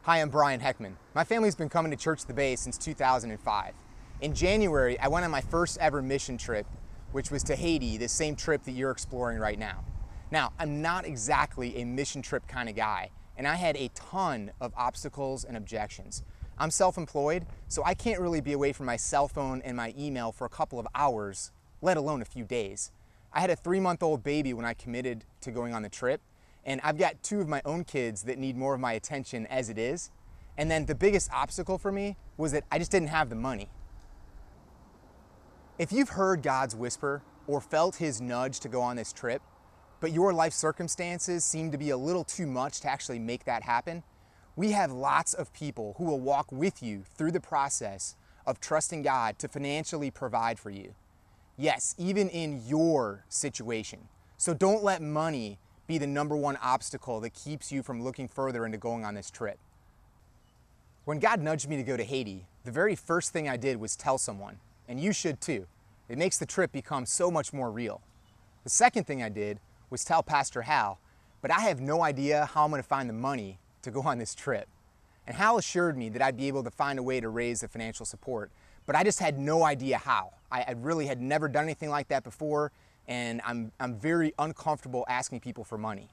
Hi, I'm Brian Heckman. My family's been coming to Church at the Bay since 2005. In January, I went on my first ever mission trip, which was to Haiti, the same trip that you're exploring right now. Now, I'm not exactly a mission trip kind of guy, and I had a ton of obstacles and objections. I'm self-employed, so I can't really be away from my cell phone and my email for a couple of hours, let alone a few days. I had a 3-month-old baby when I committed to going on the trip, and I've got 2 of my own kids that need more of my attention as it is. And then the biggest obstacle for me was that I just didn't have the money. If you've heard God's whisper or felt His nudge to go on this trip, but your life circumstances seem to be a little too much to actually make that happen, we have lots of people who will walk with you through the process of trusting God to financially provide for you. Yes, even in your situation. So don't let money be the #1 obstacle that keeps you from looking further into going on this trip. When God nudged me to go to Haiti, the very first thing I did was tell someone, and you should too. It makes the trip become so much more real. The second thing I did was tell Pastor Hal, but I have no idea how I'm going to find the money to go on this trip. And Hal assured me that I'd be able to find a way to raise the financial support, but I just had no idea how. I really had never done anything like that before, and I'm very uncomfortable asking people for money.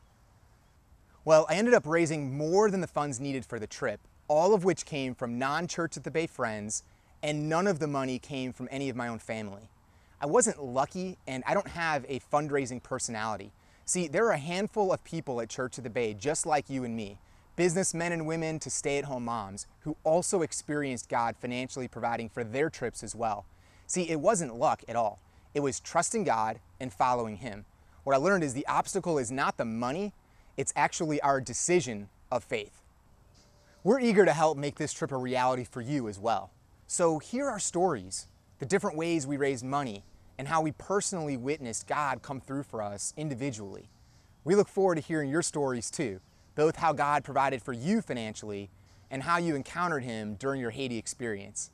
Well, I ended up raising more than the funds needed for the trip, all of which came from non-Church at the Bay friends, and none of the money came from any of my own family. I wasn't lucky, and I don't have a fundraising personality. See, there are a handful of people at Church at the Bay just like you and me, businessmen and women to stay-at-home moms, who also experienced God financially providing for their trips as well. See, it wasn't luck at all. It was trusting God and following Him. What I learned is the obstacle is not the money, it's actually our decision of faith. We're eager to help make this trip a reality for you as well. So here are stories, the different ways we raised money, and how we personally witnessed God come through for us individually. We look forward to hearing your stories too, both how God provided for you financially and how you encountered Him during your Haiti experience.